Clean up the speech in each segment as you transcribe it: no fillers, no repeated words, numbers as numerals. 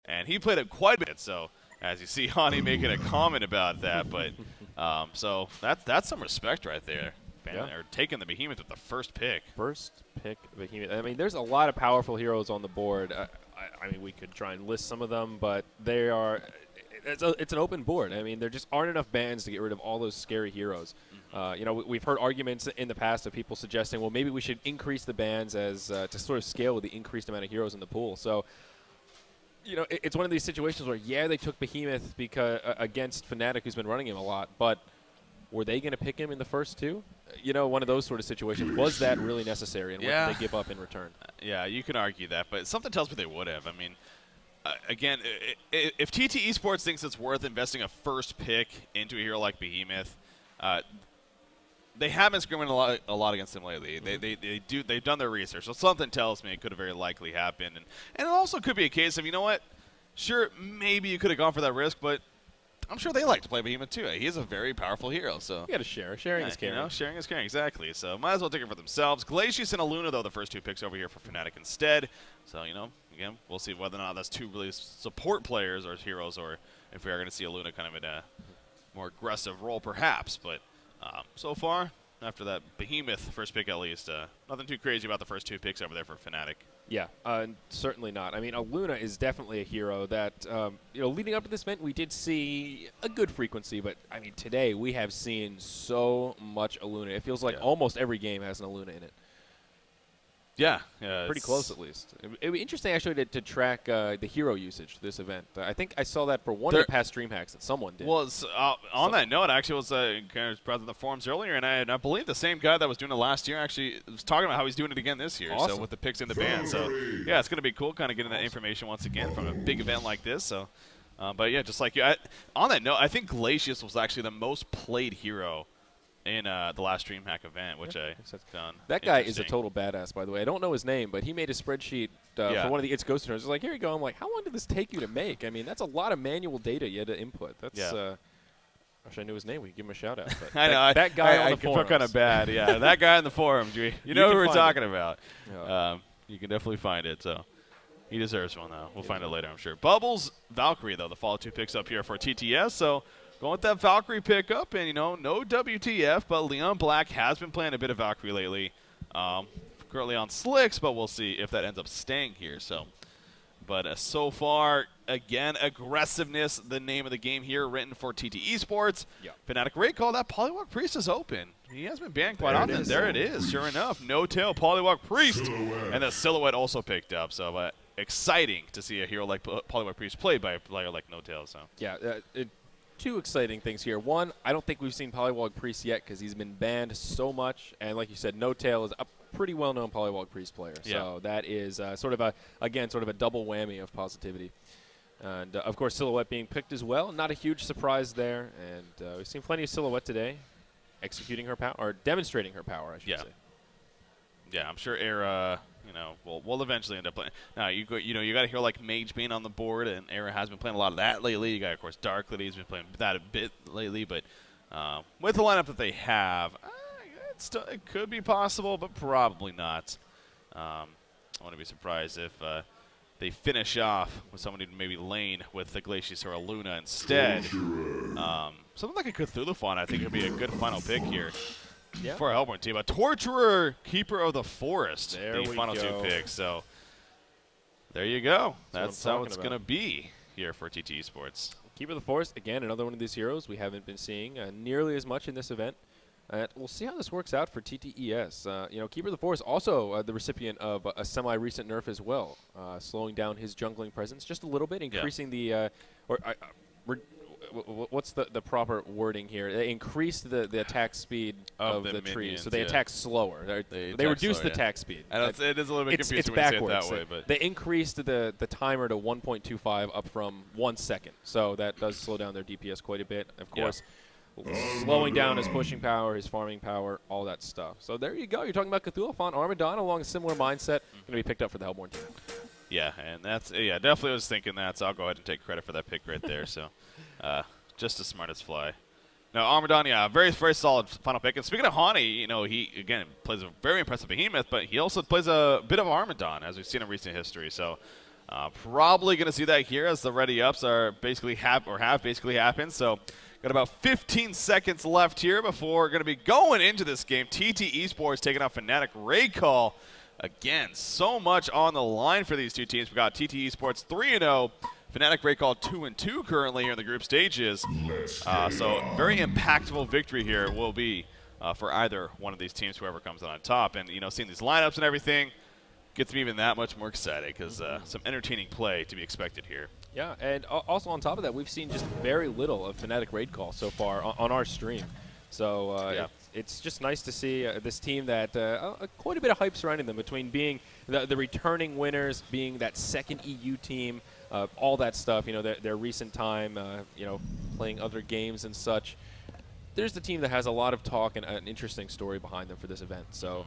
and he played it quite a bit. So as you see, Hani making a comment about that, but so that's some respect right there. Or taking the Behemoth with the first pick. First pick Behemoth. I mean, there's a lot of powerful heroes on the board. I mean, we could try and list some of them, but they are. It's an open board. I mean, there just aren't enough bans to get rid of all those scary heroes. You know, we've heard arguments in the past of people suggesting, well, maybe we should increase the bans as to sort of scale with the increased amount of heroes in the pool. So, you know, it's one of these situations where, yeah, they took Behemoth because against Fnatic, who's been running him a lot, but were they going to pick him in the first two? You know, one of those sort of situations. Was that really necessary, and what did they give up in return? Yeah, you can argue that, but something tells me they would have. I mean, again, if TT Esports thinks it's worth investing a first pick into a hero like Behemoth, they have been scrimming a lot against him lately. They've done their research, so something tells me it could have very likely happened, and it also could be a case of, you know what, sure, maybe you could have gone for that risk, but I'm sure they like to play Behemoth too. He is a very powerful hero, so you got to share. Sharing is caring. You know, sharing is caring, exactly. So might as well take it for themselves. Glacius and Aluna, though, the first two picks over here for Fnatic instead. So, you know, again, we'll see whether or not that's two really support players or heroes, or if we are going to see Aluna kind of in a more aggressive role, perhaps. But so far, after that Behemoth first pick at least, nothing too crazy about the first two picks over there for Fnatic. Yeah, certainly not. I mean, Aluna is definitely a hero that, you know, leading up to this event, we did see a good frequency, but, I mean, today we have seen so much Aluna. It feels like almost every game has an Aluna in it. Yeah. Pretty close, at least. It would be interesting, actually, to track the hero usage this event. I think I saw that for one of the past DreamHacks that someone did. Well, on that note, I actually was kind of browsing the forums earlier, and I believe the same guy that was doing it last year actually was talking about how he's doing it again this year. Awesome. So with the picks in the band. So, yeah, it's going to be cool kind of getting that information once again from a big event like this. So, but, yeah, just like you, on that note, I think Glacius was actually the most played hero in the last DreamHack event, which I found that guy is a total badass, by the way. I don't know his name, but he made a spreadsheet for one of the It's Ghost turns. He's like, here you go. I'm like, how long did this take you to make? I mean, that's a lot of manual data you had to input. That's I wish I knew his name. We could give him a shout out. But I know that guy on the forums. I feel kind of bad. Yeah, that guy in the forums. You know who we're talking about. Yeah. You can definitely find it. So he deserves one, though. We'll find it later, I'm sure. Bubbles, Valkyrie, though, the follow two picks up here for TteS. So going with that Valkyrie pickup, and, you know, no WTF, but Leon Black has been playing a bit of Valkyrie lately. Currently on Slicks, but we'll see if that ends up staying here. So, but so far, again, aggressiveness, the name of the game here, written for TT Esports. Fnatic Raid call that Polywalk Priest is open. He has been banned quite often. There it is, sure enough. No tail, Polywalk Priest. And the Silhouette also picked up. So, exciting to see a hero like Polywalk Priest played by a player like No Tail. So, yeah, two exciting things here. One, I don't think we've seen Polywog Priest yet because he's been banned so much. And like you said, No Tail is a pretty well-known Polywog Priest player. So that is sort of a double whammy of positivity. And, of course, Silhouette being picked as well. Not a huge surprise there. And we've seen plenty of Silhouette today executing her power, or demonstrating her power, I should say. Yeah, I'm sure Era, you know, we'll eventually end up playing. Now, you got a hero like Mage Bane on the board, and Era has been playing a lot of that lately. You got, of course, Dark Lady has been playing that a bit lately, but with the lineup that they have, it could be possible, but probably not. I wouldn't be surprised if they finish off with somebody maybe lane with the Glacius or a Luna instead. Something like a Cthulhu Fawn, I think, would be a good final pick here. For a Hellborn team. A Torturer, Keeper of the Forest, the final two picks. So there you go. That's how it's going to be here for TT Esports. Keeper of the Forest, again, another one of these heroes we haven't been seeing nearly as much in this event. We'll see how this works out for TteS. You know, Keeper of the Forest also the recipient of a semi-recent nerf as well, slowing down his jungling presence just a little bit, increasing the what's the proper wording here? They increased the attack speed of the trees, so they attack slower. They reduced the attack speed. It is a little bit confusing when you say it that way. But they increased the timer to 1.25 up from 1 second, so that does slow down their DPS quite a bit. Of course, slowing down his pushing power, his farming power, all that stuff. So there you go. You're talking about Cthulhu Fawn, Armadon along a similar mindset, going to be picked up for the Hellborn team. Yeah, and that's definitely was thinking that, so I'll go ahead and take credit for that pick right there. So just as smart as fly. Now, Armadon, very, very solid final pick. And speaking of Hani, you know, he, again, plays a very impressive Behemoth, but he also plays a bit of Armadon, as we've seen in recent history. So Probably going to see that here as the ready-ups are basically have basically happened. So got about 15 seconds left here before we're going to be going into this game. TT eSports taking out Fnatic. Recall. Again, so much on the line for these two teams. We've got TT eSports 3-0. Fnatic Recall 2-2 currently here in the group stages. So very impactful victory here will be for either one of these teams, whoever comes out on top. And, you know, seeing these lineups and everything gets me even that much more excited because some entertaining play to be expected here. Yeah, and also on top of that, we've seen just very little of Fnatic Raid Call so far on our stream. So yeah. it's just nice to see this team that quite a bit of hype surrounding them, between being the returning winners, being that second EU team, all that stuff, you know, their recent time, you know, playing other games and such. There's the team that has a lot of talk and an interesting story behind them for this event. So,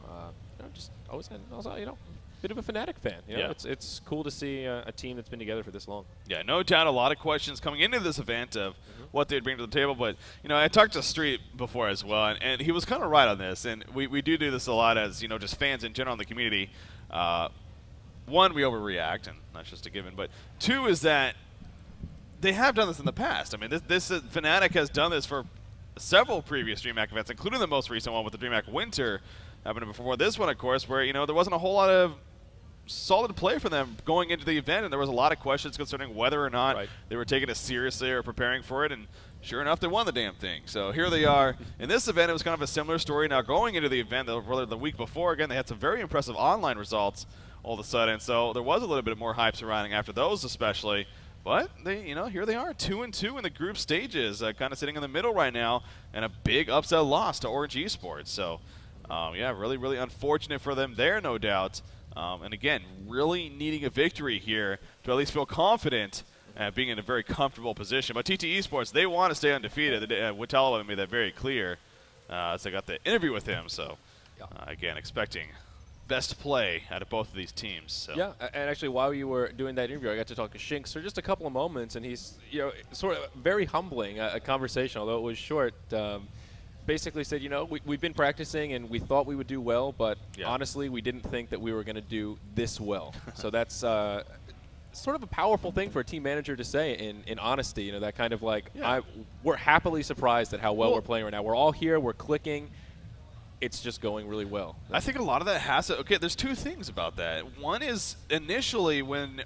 you know, just always, you know, bit of a Fnatic fan. You know, it's cool to see a team that's been together for this long. Yeah, no doubt a lot of questions coming into this event of what they'd bring to the table. But, you know, I talked to Street before as well, and he was kind of right on this. And we do this a lot as, you know, just fans in general in the community. One, we overreact, and that's just a given. But two is that they have done this in the past. I mean, Fnatic has done this for several previous DreamHack events, including the most recent one with the DreamHack Winter happening before this one, of course, where, you know, there wasn't a whole lot of solid play for them going into the event, and there was a lot of questions concerning whether or not they were taking it seriously or preparing for it, and sure enough, they won the damn thing. So here they are. In this event, it was kind of a similar story. Now, going into the event, the week before, again, they had some very impressive online results all of a sudden, so there was a little bit more hype surrounding after those especially. But they, you know, here they are, 2-2 in the group stages, kind of sitting in the middle right now, and a big upset loss to Orange eSports. So, yeah, really, really unfortunate for them there, no doubt. And again, really needing a victory here to at least feel confident being in a very comfortable position. But TT eSports, they want to stay undefeated. Witala made that very clear as I got the interview with him. So, again, expecting best play out of both of these teams. So. Yeah, and actually, while you were doing that interview, I got to talk to Shinx for just a couple of moments, and he's, you know, sort of very humbling, a conversation, although it was short. Basically said, you know, we've been practicing and we thought we would do well, but honestly, we didn't think that we were going to do this well. So that's sort of a powerful thing for a team manager to say in honesty. You know, that kind of like, we're happily surprised at how well we're playing right now. We're all here, we're clicking. It's just going really well. I think a lot of that has to – okay, there's two things about that. One is initially when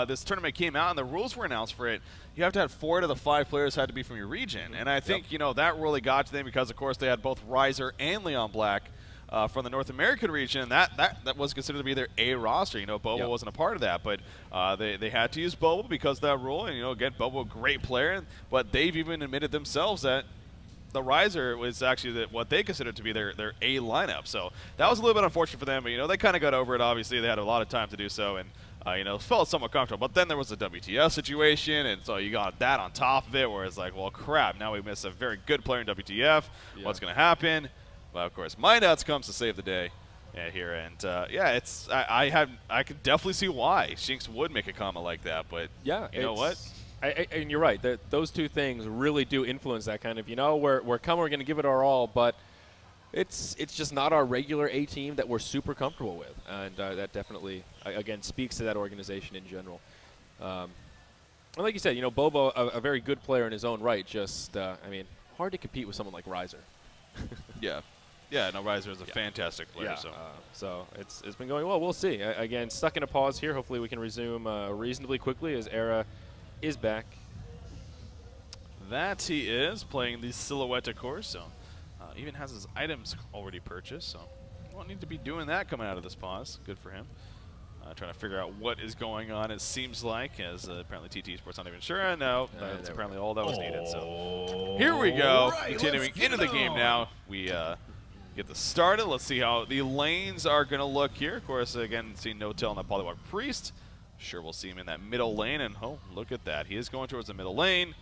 this tournament came out and the rules were announced for it, you have to have 4 out of the 5 players had to be from your region. And I think, you know, that really got to them because, of course, they had both Riser and Leon Black from the North American region. That was considered to be their A roster. You know, Bobo wasn't a part of that. But they had to use Bobo because of that rule. And, you know, again, Bobo, a great player. But they've even admitted themselves that the Riser was actually what they considered to be their A lineup. So that was a little bit unfortunate for them, but, you know, they kind of got over it, obviously. They had a lot of time to do so and, you know, felt somewhat comfortable. But then there was the WTF situation, and so you got that on top of it where it's like, well, crap, now we miss a very good player in WTF. What's going to happen? Well, of course, MyNuts comes to save the day here. And, yeah, it's I could definitely see why Shinx would make a comment like that. But, you know what? And you're right. Those two things really do influence that kind of, you know, we're coming, we're going to give it our all, but it's just not our regular A team that we're super comfortable with. And that definitely, again, speaks to that organization in general. And like you said, you know, Bobo, a very good player in his own right, just, I mean, hard to compete with someone like Riser. Yeah, no, Riser is a fantastic player. So it's been going well. We'll see. Again, stuck in a pause here. Hopefully we can resume reasonably quickly as Era is back. That he is playing the Silhouette, of course, so even has his items already purchased, so won't need to be doing that coming out of this pause. Good for him. Trying to figure out what is going on, it seems like, as apparently TT eSports not even sure. No, that's apparently all that was needed. So here we go, continuing into the game now. We get this started. Let's see how the lanes are going to look here. Of course, again, see No-Tail on that Polywog Priest. Sure, we'll see him in that middle lane, and oh, look at that. He is going towards the middle lane.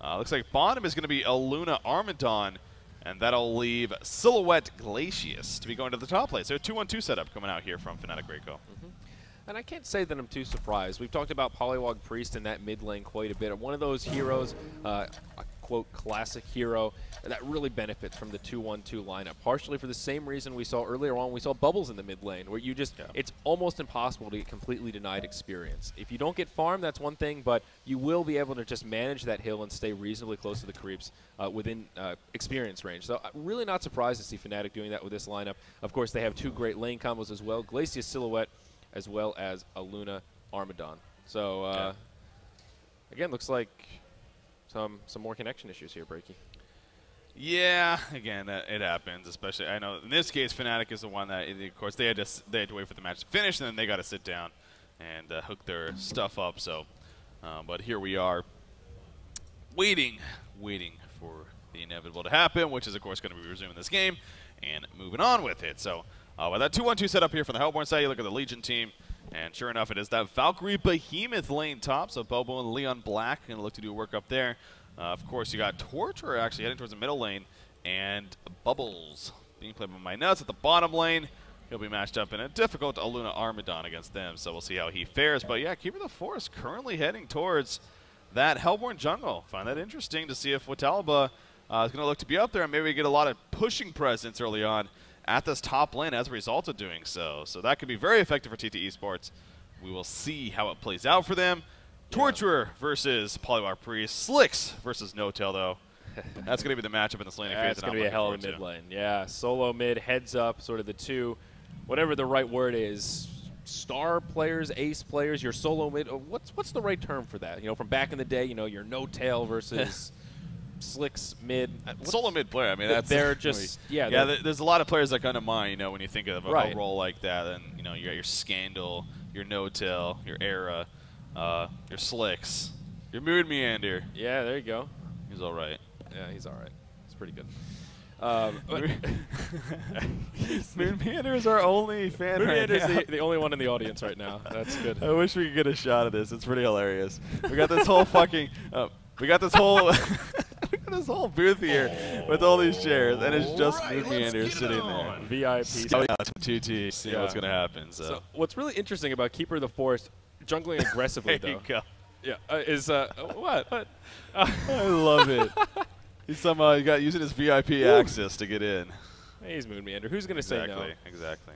Looks like bottom is going to be Aluna Armadon, and that'll leave Silhouette Glacius to be going to the top lane. So 2-1-2 setup coming out here from Fnatic Reiko. And I can't say that I'm too surprised. We've talked about Polywog Priest in that mid lane quite a bit. One of those heroes, quote classic hero that really benefits from the 2-1-2 lineup. Partially for the same reason we saw earlier on, we saw Bubbles in the mid lane, where you just it's almost impossible to get completely denied experience. If you don't get farm, that's one thing, but you will be able to just manage that hill and stay reasonably close to the creeps within experience range. So really not surprised to see Fnatic doing that with this lineup. Of course, they have two great lane combos as well, Glacius Silhouette as well as a Luna Armadon. So again, looks like some more connection issues here, Breaky. Yeah, again, it happens. Especially, I know in this case, Fnatic is the one that, of course, they had to wait for the match to finish, and then they got to sit down and hook their stuff up. So, but here we are, waiting for the inevitable to happen, which is, of course, going to be resuming this game and moving on with it. So, with that 2-1-2 set up here for the Hellborn side, you look at the Legion team, and sure enough, it is that Valkyrie Behemoth lane top. So Bobo and Leon Black going to look to do work up there. Of course, you got Torture actually heading towards the middle lane, and Bubbles being played by My Nuts at the bottom lane. He'll be matched up in a difficult Aluna Armadon against them, so we'll see how he fares. But yeah, Keeper of the Forest currently heading towards that Hellborn jungle. Find that interesting to see if Watalba is going to look to be up there and maybe get a lot of pushing presence early on at this top lane as a result of doing so. So that could be very effective for TteS eSports. We will see how it plays out for them. Torturer versus Polywar Priest. Slicks versus No-Tail, though. That's going to be the matchup in this lane. It's going to be a hell of a mid lane. Yeah, solo mid, heads up, sort of the two, whatever the right word is, star players, ace players, your solo mid. What's the right term for that? You know, from back in the day, you know, your No-Tail versus Slicks mid. Solo mid player. I mean, that's they're just there's a lot of players that come to mind. You know, when you think of a role like that, and you know, you got your Scandal, your No-Tail, your Era. Your Slicks, your Moon Meander. Yeah, there you go. He's all right. Yeah, he's all right. He's pretty good. Moon Meander is our only fan. Moon Meander is the only one in the audience right now. That's good. I wish we could get a shot of this. It's pretty hilarious. We got this whole fucking. We got this whole. This whole booth here with all these chairs, and it's just Moon Meander sitting there. VIP. TT. See what's gonna happen. So what's really interesting about Keeper of the Forest. Jungling aggressively, there though. You go. Yeah, is what? I love it. He's somehow using his VIP access to get in. He's Moon Meander. Who's gonna say no? Exactly.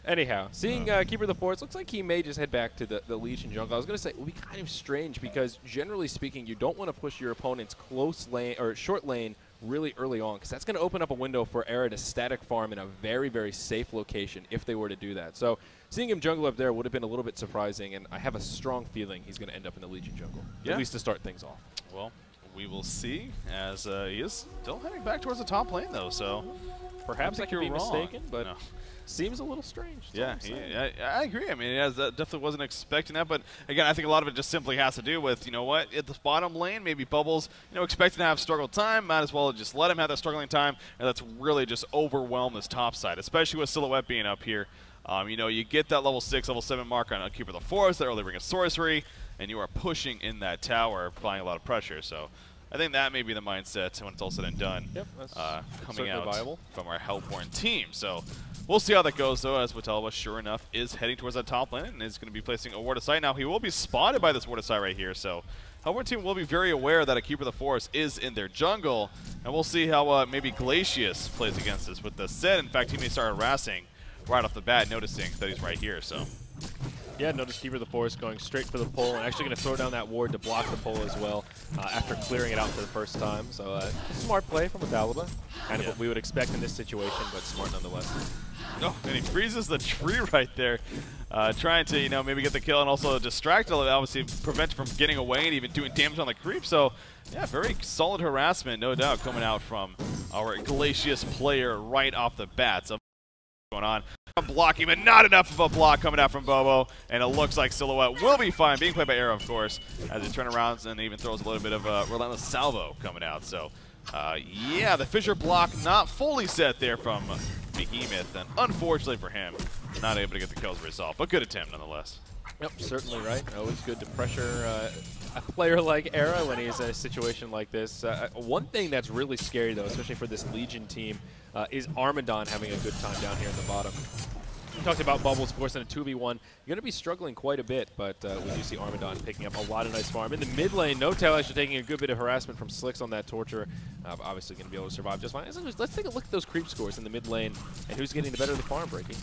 Anyhow, seeing Keeper of the Forest, looks like he may just head back to the Legion jungle. I was gonna say it would be kind of strange because generally speaking, you don't want to push your opponent's close lane or short lane really early on, because that's going to open up a window for Era to static farm in a very, very safe location if they were to do that. So seeing him jungle up there would have been a little bit surprising, and I have a strong feeling he's going to end up in the Legion jungle, at least to start things off. Well, we will see, as he is still heading back towards the top lane, though, so perhaps I could be mistaken, but seems a little strange. Yeah, I agree. I mean, definitely wasn't expecting that, but again, I think a lot of it just simply has to do with, you know what, at the bottom lane, maybe Bubbles, you know, expecting to have struggle time, might as well just let him have that struggling time, and that's really just overwhelm this top side, especially with Silhouette being up here. You know, you get that level 6, level 7 mark on Keeper of the Forest, that early ring of sorcery, and you are pushing in that tower, applying a lot of pressure. So I think that may be the mindset when it's all said and done. Yep, that's coming out viable from our Hellborn team. So we'll see how that goes, though, as Watalba, sure enough, is heading towards that top lane and is going to be placing a Ward of Sight. Now, he will be spotted by this Ward of Sight right here, so Hellborn team will be very aware that a Keeper of the Forest is in their jungle, and we'll see how maybe Glacius plays against this with the set. In fact, he may start harassing right off the bat, noticing that he's right here. So yeah, notice Keeper of the Forest going straight for the pull and actually going to throw down that ward to block the pull as well after clearing it out for the first time. So smart play from Watalba. Kind of what we would expect in this situation, but smart nonetheless. Oh, and he freezes the tree right there, trying to, you know, maybe get the kill and also distract, obviously prevent from getting away and even doing damage on the creep. So yeah, very solid harassment, no doubt, coming out from our Glacius player right off the bat. So going on. Blocking, but not enough of a block coming out from Bobo, and it looks like Silhouette will be fine, being played by Arrow, of course, as he turns around and even throws a little bit of a relentless salvo coming out. So, yeah, the Fissure block not fully set there from Behemoth, and unfortunately for him, not able to get the kills resolved, but good attempt nonetheless. Yep, certainly right. Always good to pressure a player like Era when he's in a situation like this. One thing that's really scary, though, especially for this Legion team, is Armadon having a good time down here at the bottom. talked about Bubbles, of course, in a 2v1. You're going to be struggling quite a bit, but we do see Armadon picking up a lot of nice farm. In the mid lane, TteS actually taking a good bit of harassment from Slicks on that Torture. Obviously going to be able to survive just fine. Let's take a look at those creep scores in the mid lane and who's getting the better of the farm breaking.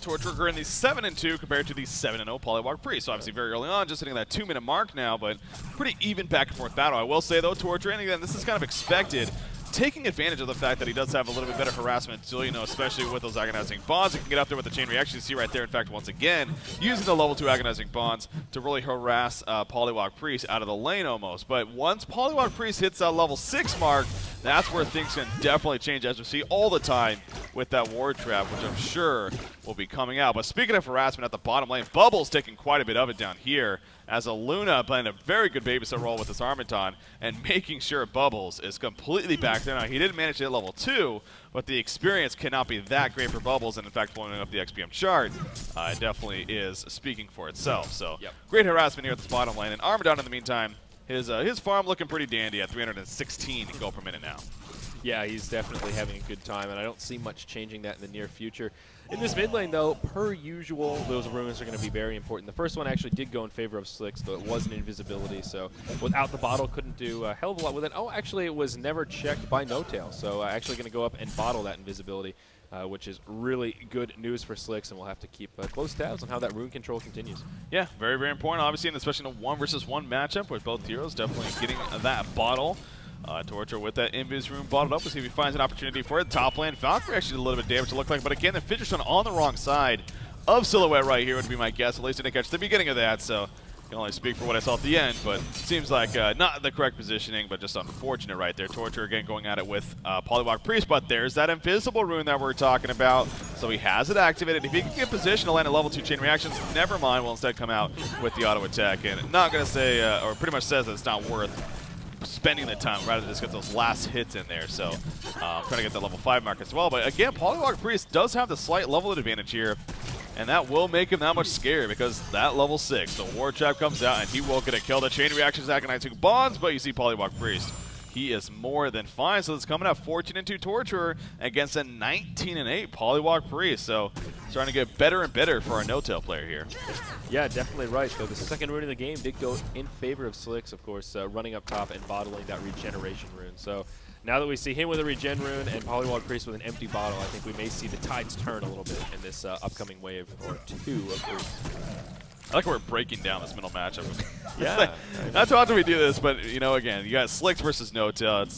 Torture in the 7-2 compared to the 7-0 Polywalk Priest. So obviously very early on, just hitting that 2-minute mark now, but pretty even back and forth battle. I will say though, Torture, and again, this is kind of expected, taking advantage of the fact that he does have a little bit better harassment still, you know, especially with those agonizing bonds. He can get up there with the chain reaction. You see right there, in fact, once again, using the level 2 agonizing bonds to really harass Polywalk Priest out of the lane almost. But once Polywalk Priest hits that level 6 mark, that's where things can definitely change, as we see all the time with that ward trap, which I'm sure will be coming out. But speaking of harassment at the bottom lane, Bubbles taking quite a bit of it down here, as Luna playing a very good babysit role with this Armadon and making sure Bubbles is completely back there. Now, he didn't manage to hit level 2, but the experience cannot be that great for Bubbles, and in fact, blowing up the XPM chart definitely is speaking for itself. So, great harassment here at the bottom lane. And Armadon, in the meantime, his farm looking pretty dandy at 316 gold per minute now. Yeah, he's definitely having a good time, and I don't see much changing that in the near future. In this mid lane, though, per usual, those runes are going to be very important. The first one actually did go in favor of Slicks, though it was an invisibility, so without the bottle, couldn't do a hell of a lot with it. Oh, actually, it was never checked by TteS, so actually going to go up and bottle that invisibility, which is really good news for Slicks, and we'll have to keep close tabs on how that rune control continues. Yeah, very, very important, obviously, and especially in a 1-versus-1 matchup with both heroes definitely getting that bottle. Torture with that Invis rune bottled up. We'll see if he finds an opportunity for it. Top lane, Valkyrie actually did a little bit of damage to look like, but again, the Fidget Stone on the wrong side of Silhouette right here would be my guess. At least I didn't catch the beginning of that, so I can only speak for what I saw at the end, but seems like not the correct positioning, but just unfortunate right there. Torture again going at it with Polywalk Priest, but there's that invisible rune that we're talking about, so he has it activated. If he can get position to land a level 2 chain reactions, never mind, will instead come out with the auto attack, and not going to say, or pretty much says that it's not worth spending the time rather than just get those last hits in there. So trying to get the level 5 mark as well. But again, Polywalk Priest does have the slight level advantage here, and that will make him that much scarier because that level 6, the ward trap comes out and he will get a kill. The chain reactions agonizing bonds, but you see Polywalk Priest, he is more than fine. So it's coming up 14-2 Torturer against a 19-8 Polywalk Priest. So starting to get better and better for our no-tail player here. Yeah, definitely right. So the second rune of the game did go in favor of Slicks, of course, running up top and bottling that regeneration rune. So now that we see him with a regen rune and Polywalk Priest with an empty bottle, I think we may see the tides turn a little bit in this upcoming wave or 2 of Priest. I like how we're breaking down this middle matchup. Yeah. Like, not too often we do this, but, you know, again, you got Slicks versus No-Tail. It's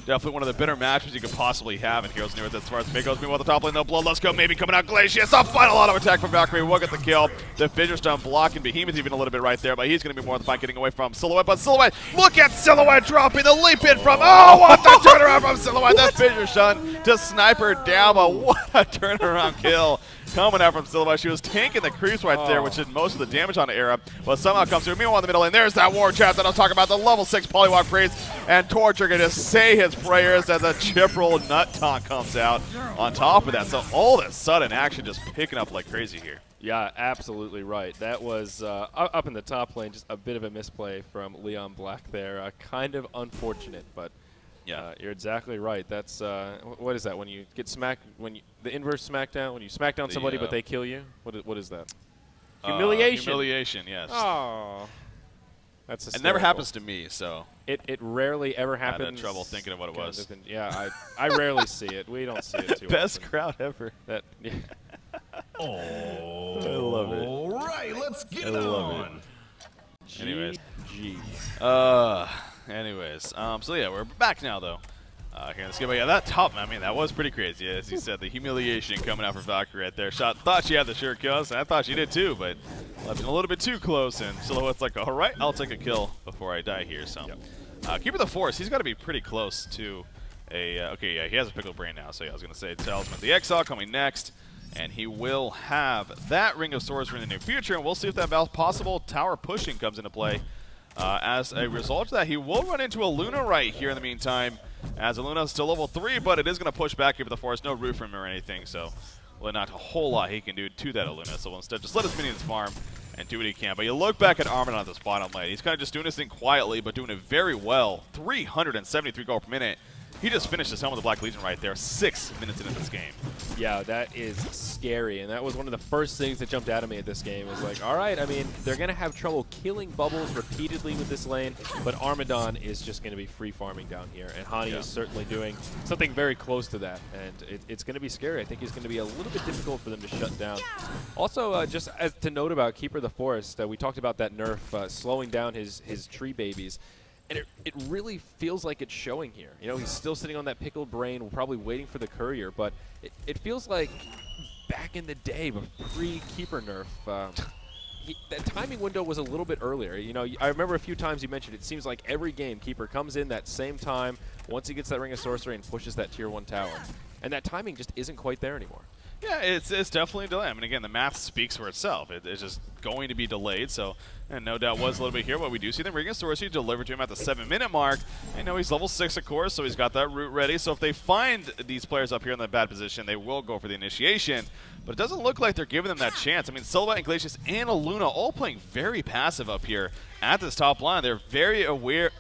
definitely one of the better matches you could possibly have in Heroes Near as far as Migos. Meanwhile, the top lane, though, Blood, let's go, maybe coming out Glacius. A final auto attack from Valkyrie. We'll get the kill. The Fissure Stone blocking Behemoth even a little bit right there, but he's going to be more than fine getting away from Silhouette. But Silhouette, look at Silhouette dropping the leap in from, oh, what the turnaround from Silhouette. That Fissure Stone to sniper down, but what a turnaround kill coming out from Silhouette. She was tanking the creeps right there, which did most of the damage on the Era, but somehow comes through. Meanwhile, in the middle lane, there's that war trap that I was talking about, the level 6 Polywalk Priest, and Torture going to say his prayers as a chip roll nut taunt comes out on top of that. So all of a sudden, action just picking up like crazy here. Yeah, absolutely right. That was up in the top lane, just a bit of a misplay from Leon Black there. Kind of unfortunate, but yeah, you're exactly right. That's what is that? When you get smacked, the inverse smackdown, when you smack down somebody but they kill you. What is that? Humiliation. Humiliation. Yes. Oh, that's hysterical. It never happens to me, so it rarely ever happens. I had trouble thinking of what it was. Yeah, I rarely see it. We don't see it too Best often. crowd ever. That. Yeah. Oh, I love it. All right, let's get it on. Anyways. GG. Anyways, so yeah, we're back now though. Here, let's get back. Yeah, that top, I mean, that was pretty crazy. As you said, the humiliation coming out for Valkyrie right there. Thought she had the sure kills, and I thought she did too, but left a little bit too close, and Silhouette's like, all right, I'll take a kill before I die here. So, Keeper the Force, he's got to be pretty close to a, okay, yeah, he has a Pickle Brain now, so yeah, I was going to say Talisman the Exile coming next, and he will have that Ring of Swords for in the near future, and we'll see if that possible tower pushing comes into play. As a result of that, he will run into a Luna right here in the meantime, as a Luna is still level 3, but it is going to push back here for the Forest. No roof from him or anything, so well, not a whole lot he can do to that Luna. So we'll instead just let his minions farm and do what he can. But you look back at Armadon at this bottom lane. He's kind of just doing his thing quietly, but doing it very well. 373 gold per minute. He just finished his helmet with the Black Legion right there 6 minutes into this game. Yeah, that is scary, and that was one of the first things that jumped out at me at this game. Is like, all right, I mean, they're going to have trouble killing Bubbles repeatedly with this lane, but Armadon is just going to be free farming down here, and Hani is certainly doing something very close to that, and it's going to be scary. I think it's going to be a little bit difficult for them to shut down. Also, just as to note about Keeper of the Forest, we talked about that nerf slowing down his tree babies. And it really feels like it's showing here. You know, he's still sitting on that pickled brain, probably waiting for the courier, but it feels like back in the day, pre-Keeper nerf, that timing window was a little bit earlier. You know, I remember a few times you mentioned it seems like every game Keeper comes in that same time once he gets that Ring of Sorcery and pushes that Tier 1 tower. And that timing just isn't quite there anymore. Yeah, it's definitely a delay. I mean, again, the math speaks for itself. It's just going to be delayed, so, and no doubt was a little bit here, but we do see the Ring of Sorcery delivered to him at the 7-minute mark. I know he's level 6, of course, so he's got that root ready. So if they find these players up here in the bad position, they will go for the initiation. But it doesn't look like they're giving them that chance. I mean, Silva and Glacius and Aluna all playing very passive up here at this top line. They're very aware,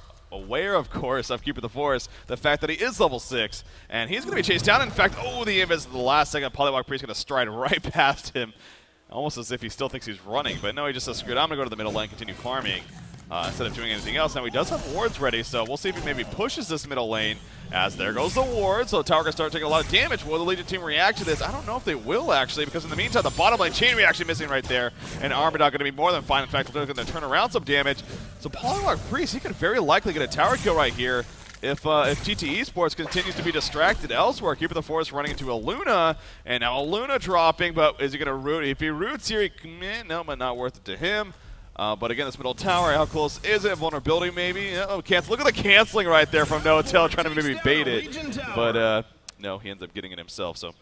of course, of Keeper of the Forest, the fact that he is level 6, and he's going to be chased down. In fact, the invis at the last second, Polywog Priest going to stride right past him, almost as if he still thinks he's running. But no, he just says, screw it, I'm going to go to the middle lane, continue farming, instead of doing anything else. Now, he does have wards ready, so we'll see if he maybe pushes this middle lane, as there goes the ward. So the tower going to start taking a lot of damage. Will the Legion team react to this? I don't know if they will, actually, because in the meantime, the bottom lane chain reaction missing right there, and Armadon going to be more than fine. In fact, they're going to turn around some damage. So Polywog Priest, he could very likely get a tower kill right here if TteS eSports continues to be distracted elsewhere. Keeper of the Forest running into Aluna, and now Aluna dropping, but is he going to root? If he roots here, no, but not worth it to him. But again, this middle tower, how close is it? Vulnerability maybe? Cancel. Look at the canceling right there from Noatel, trying to maybe bait it. But no, he ends up getting it himself. So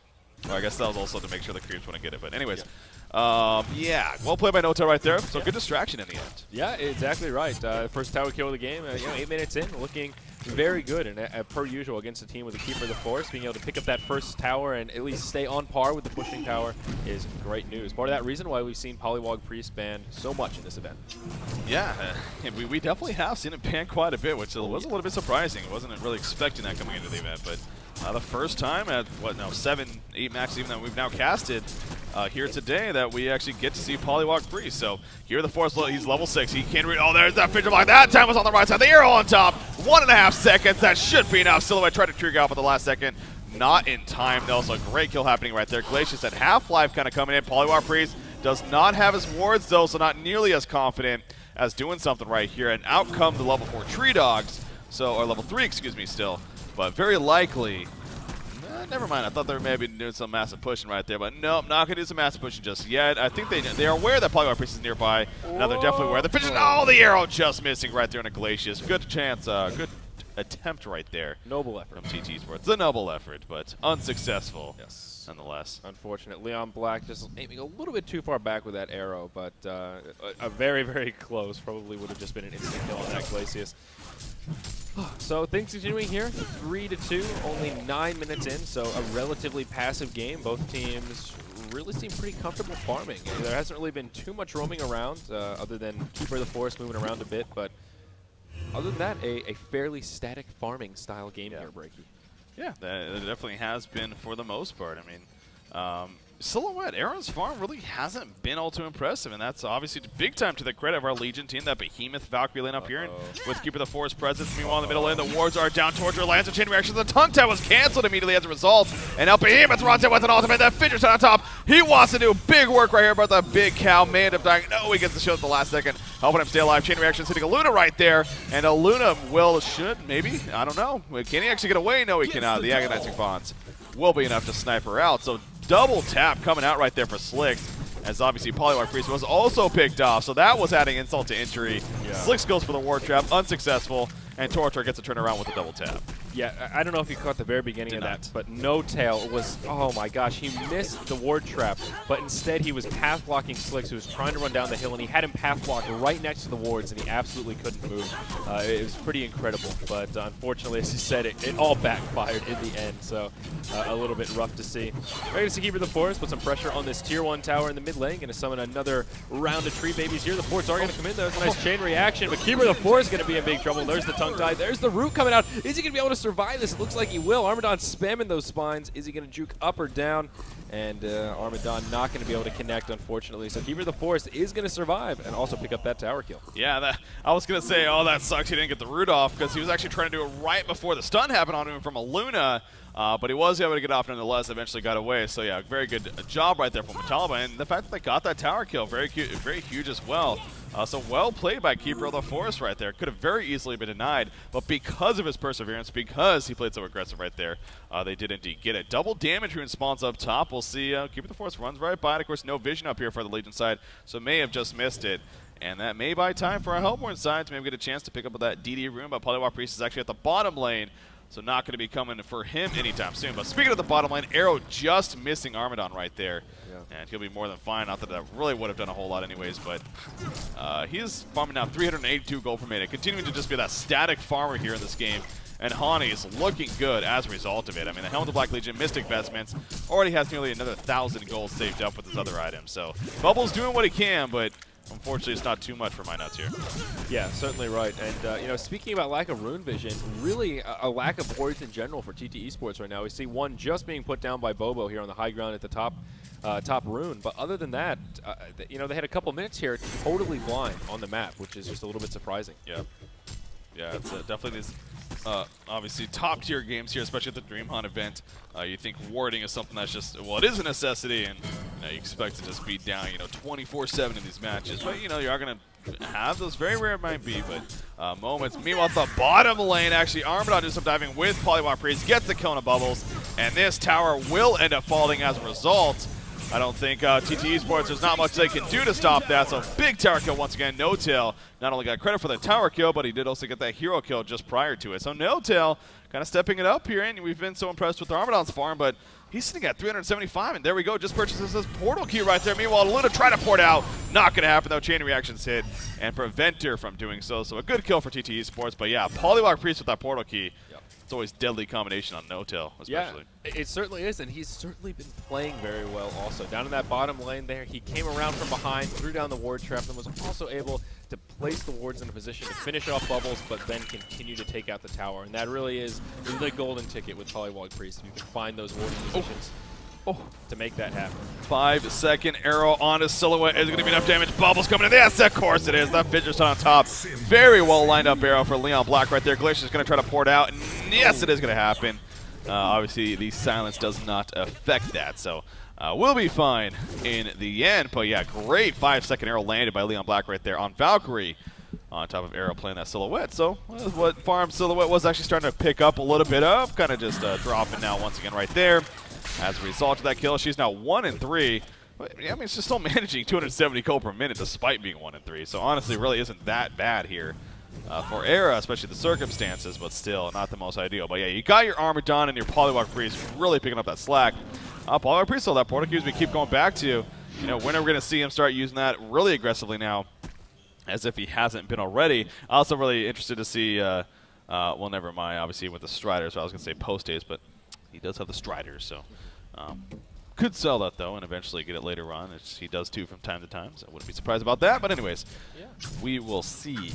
I guess that was also to make sure the creeps wouldn't get it. But anyways, yeah, well played by Noatel right there. So good distraction in the end. Yeah, exactly right. First tower kill of the game. 8 minutes in, looking very good, and per usual against a team with a Keeper of the Forest, being able to pick up that first tower and at least stay on par with the pushing tower is great news. Part of that reason why we've seen Polywog Priest banned so much in this event. Yeah, we definitely have seen it banned quite a bit, which was a little bit surprising. I wasn't really expecting that coming into the event, but the first time at, 7, 8 matches even that we've now casted here today that we actually get to see Polywog Priest. So here the Forest, he's level 6. He can there's that Fidget Block. That time was on the right side. The arrow on top. 1.5 seconds. That should be enough. Silhouette tried to trigger out at the last second. Not in time, though. So great kill happening right there. Glacius at half-life kind of coming in. Polywog Priest does not have his wards, though, so not nearly as confident as doing something right here. And out come the level 4 Tree Dogs. So, or level 3, excuse me, still. But very likely, never mind. I thought they may be doing some massive pushing right there, but nope, not going to do some massive pushing just yet. I think they are aware that Polywog Priest is nearby. Now they're definitely aware. The Fidget, the arrow just missing right there in a Glacius. Good chance, good attempt right there. Noble effort. From TteS eSports. It's a noble effort, but unsuccessful. Yes. Nonetheless. Unfortunate. Leon Black just aiming a little bit too far back with that arrow, but a very, very close. Probably would have just been an instant kill on that Glacius. So things continuing here, 3-2, only 9 minutes in, so a relatively passive game. Both teams really seem pretty comfortable farming. There hasn't really been too much roaming around, other than Keeper of the Forest moving around a bit, but other than that, a fairly static farming style game here, Breaky. Yeah, that definitely has been for the most part. I mean, Silhouette, Aaron's farm really hasn't been all too impressive, and that's obviously big time to the credit of our Legion team. That behemoth Valkyrie lane up here, and with Keeper of the Forest presence. Meanwhile, in the middle lane, the wards are down. Torture lands a chain reaction. The tongue tap was canceled immediately as a result, and now behemoth runs in with an ultimate. That Fidget on top. He wants to do big work right here, but the big cow may end up dying. No, he gets the shield at the last second, helping him stay alive. Chain reaction hitting Aluna right there, and Aluna maybe, I don't know. Can he actually get away? No, he cannot. The agonizing bonds will be enough to snipe her out. So double tap coming out right there for Slicks, as obviously Polywog Priest was also picked off, so that was adding insult to injury. Yeah. Slicks goes for the ward trap, unsuccessful, and Torture gets a turnaround with a double tap. Yeah, I don't know if you caught the very beginning of that, but Noatel was, oh my gosh, he missed the ward trap, but instead he was path blocking Slicks, who was trying to run down the hill, and he had him path blocked right next to the wards, and he absolutely couldn't move. It was pretty incredible, but unfortunately, as you said, it all backfired in the end, so a little bit rough to see. Ready to see Keeper of the Forest, put some pressure on this Tier 1 tower in the mid lane, going to summon another round of tree babies here. The Forts are going to come in, though. It's a nice chain reaction, but Keeper of the Forest is going to be in big trouble. There's the tongue tie, there's the root coming out. Is he going to be able to survive this? It looks like he will. Armadon spamming those spines. Is he going to juke up or down? And Armadon not going to be able to connect, unfortunately. So Keeper of the Forest is going to survive and also pick up that tower kill. Yeah, I was going to say, oh, that sucks he didn't get the root off because he was actually trying to do it right before the stun happened on him from a Luna. But he was able to get off nonetheless, eventually got away. So yeah, very good job right there from Metallica. And the fact that they got that tower kill, very huge as well. So well played by Keeper of the Forest right there. Could have very easily been denied, but because of his perseverance, because he played so aggressive right there, they did indeed get it. Double damage rune spawns up top. We'll see. Keeper of the Forest runs right by it. Of course, no vision up here for the Legion side, so may have just missed it. And that may buy time for our Hellborn side to maybe get a chance to pick up that DD rune, but Polywalk Priest is actually at the bottom lane. So not going to be coming for him anytime soon. But speaking of the bottom lane, Arrow just missing Armadon right there. Yeah. And he'll be more than fine. Not that that really would have done a whole lot anyways, but he's farming now 382 gold per minute, continuing to just be that static farmer here in this game. And Hani is looking good as a result of it. I mean, the Helm of the Black Legion Mystic Vestments already has nearly another 1,000 gold saved up with his other items. So Bubble's doing what he can, but unfortunately, it's not too much for my nuts here. Yeah, certainly right. And, you know, speaking about lack of rune vision, really a lack of wards in general for TT Esports right now. We see one just being put down by Bobo here on the high ground at the top rune. But other than that, you know, they had a couple minutes here totally blind on the map, which is just a little bit surprising. Yeah. Yeah, it's definitely these obviously top-tier games here, especially at the DreamHack event. You think warding is something that's just, well, it is a necessity, and you expect to just be down, you know, 24/7 in these matches. But, you know, you are going to have those. Very rare it might be, but moments. Meanwhile, at the bottom lane, actually, Armadon does some diving with Polywalk Priest, gets the kill on Bubbles, and this tower will end up falling as a result. I don't think TT Esports, there's not much they can do to stop that, so big tower kill once again. No-Tail not only got credit for the tower kill, but he did also get that hero kill just prior to it. So No-Tail kind of stepping it up here, and we've been so impressed with Armadon's farm, but he's sitting at 375, and there we go, just purchases his portal key right there. Meanwhile, Luna trying to port out, not going to happen though, chain reactions hit, and prevent her from doing so. So a good kill for TT Esports, but yeah, Polywalk Priest with that portal key. It's always deadly combination on No-Tail, especially. Yeah, it certainly is, and he's certainly been playing very well also. Down in that bottom lane there, he came around from behind, threw down the ward trap, and was also able to place the wards in a position to finish off Bubbles, but then continue to take out the tower. And that really is the golden ticket with Polywalk Priest. If you can find those warding positions to make that happen. 5-second arrow on his silhouette. Is it going to be enough damage? Bubbles coming in. Yes, of course it is. That Fidget's on top. Very well lined up arrow for Leon Black right there. Glacier's going to try to pour it out. And yes, it is going to happen. Obviously, the silence does not affect that. So we'll be fine in the end. But yeah, great 5-second arrow landed by Leon Black right there on Valkyrie. On top of Arrow playing that silhouette. So what Farm silhouette was actually starting to pick up a little bit of. Kind of just dropping now once again right there. As a result of that kill, she's now 1-3. I mean, she's still managing 270 gold per minute despite being 1-3. So honestly, really isn't that bad here for Era, especially the circumstances, but still not the most ideal. But yeah, you got your Armadon and your Polywalk Priest really picking up that slack. Polywalk Priest still that portal queues we keep going back to. You know, when are we going to see him start using that really aggressively now, as if he hasn't been already? Also really interested to see, well, never mind, obviously with the Striders. So I was going to say post-days, but he does have the Striders, so could sell that though and eventually get it later on. He does too from time to time, so I wouldn't be surprised about that. But anyways, we will see.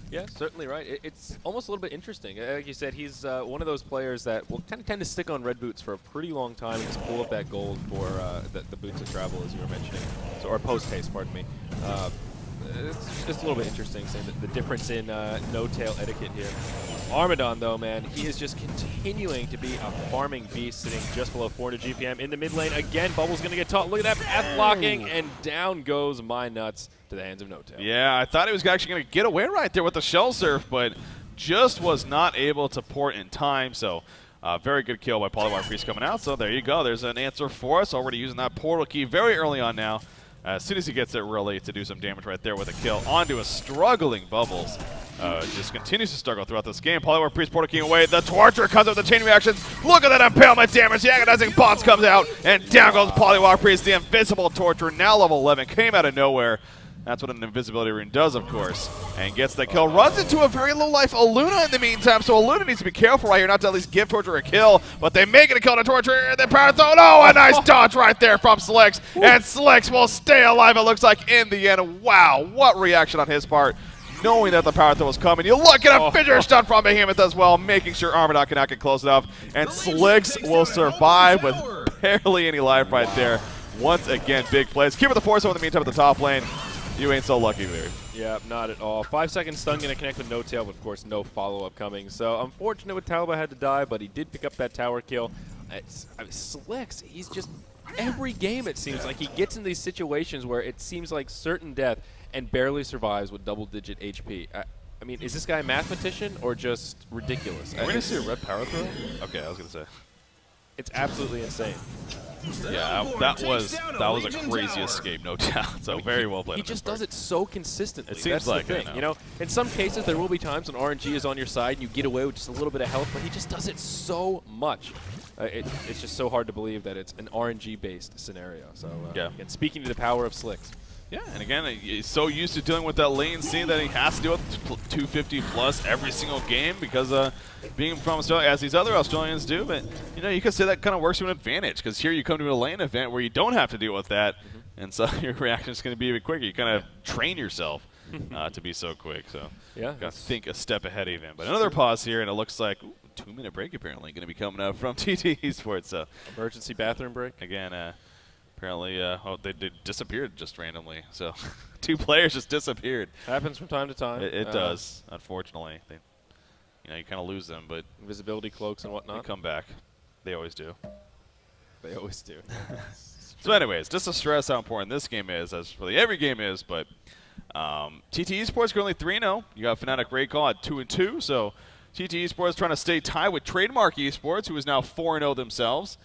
Yeah, certainly right. It's almost a little bit interesting. Like you said, he's one of those players that will kind of tend to stick on red boots for a pretty long time and just pull up that gold for the boots of travel, as you were mentioning, so, or post-haste, pardon me. It's just a little bit interesting seeing the difference in no-tail etiquette here. Armadon, though, man, he is just continuing to be a farming beast, sitting just below 400 GPM in the mid lane. Again, Bubble's going to get taught. Look at that path blocking, and down goes my nuts to the hands of no-tail. Yeah, I thought he was actually going to get away right there with the shell surf, but just was not able to port in time. So very good kill by Polywalk Priest coming out. So there you go. There's an answer for us. Already using that portal key very early on now. As soon as he gets it, really, to do some damage right there with a kill onto a struggling Bubbles. Just continues to struggle throughout this game. Polywalk Priest portal key away. The Torture comes up with the chain reactions. Look at that impalement damage. The agonizing boss comes out, and down goes Polywalk Priest. The invisible Torture, now level 11, came out of nowhere. That's what an invisibility rune does, of course. And gets the kill. Runs into a very low life Aluna in the meantime, so Aluna needs to be careful right here not to at least give Torture a kill. But they make it a kill to Torture, and then power throw. Oh, a nice dodge right there from Slicks. And Slicks will stay alive, it looks like, in the end. Wow, what reaction on his part. knowing that the power throw was coming. You look at a fidget stun from Behemoth as well, making sure Armadon cannot get close enough. And Slicks will survive with barely any life right there. Once again, big plays. Keep it the force in the meantime at the top lane. You ain't so lucky there. Yeah, not at all. 5-second stun going to connect with no tail, but of course no follow-up coming. So unfortunate with Talba had to die, but he did pick up that tower kill. Slicks, he's just every game it seems like he gets in these situations where it seems like certain death and barely survives with double-digit HP. I mean, is this guy a mathematician or just ridiculous? We're going to see a red power throw? Okay, I was going to say. It's absolutely insane. Yeah, that was a crazy escape, no doubt. So very well played. He just does it so consistently. It seems like the thing. You know, in some cases there will be times when RNG is on your side and you get away with just a little bit of health, but he just does it so much. It's just so hard to believe that it's an RNG-based scenario. So yeah. Again, speaking to the power of Slicks. Yeah, and again, he's so used to dealing with that lane C that he has to deal with 250 plus every single game because being from Australia, as these other Australians do. But, you know, you could say that kind of works to an advantage because here you come to a lane event where you don't have to deal with that, and so your reaction is going to be a bit quicker. You kind of train yourself to be so quick. So yeah, got to think a step ahead even. But another pause here, and it looks like 2-minute break apparently going to be coming up from TteS eSports. So emergency bathroom break. Again, apparently, they disappeared just randomly. So 2 players just disappeared. Happens from time to time. It does, unfortunately. You know, you kind of lose them, but invisibility cloaks and whatnot. They come back. They always do. They always do. So, anyways, just to stress how important this game is, as really every game is. But TteS eSports currently 3-0. You got Fnatic Raycall at 2-2. So TteS eSports trying to stay tied with Trademark Esports, who is now 4-0 themselves.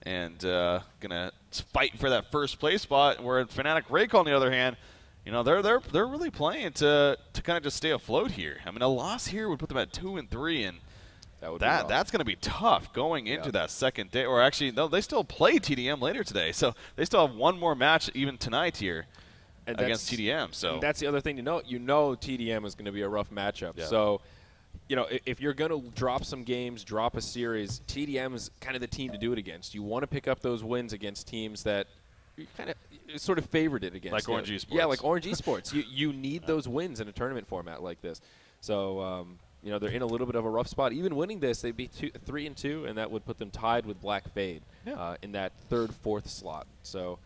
And gonna fight for that first place spot. Where Fnatic Raycall, on the other hand, you know they're really playing to kind of just stay afloat here. I mean, a loss here would put them at 2-3, and that's gonna be tough going into that second day. Or actually, no, they still play TDM later today, so they still have one more match even tonight here against TDM. So that's the other thing to note. You know, TDM is going to be a rough matchup. Yeah. So. You know, if you're going to drop some games, drop a series, TDM is kind of the team to do it against. You want to pick up those wins against teams that you kind of sort of favored it against. Like Orange eSports. Yeah, like Orange eSports. You need those wins in a tournament format like this. So, you know, they're in a little bit of a rough spot. Even winning this, they'd be 3-2, and that would put them tied with Black Fade in that 3rd, 4th slot. So,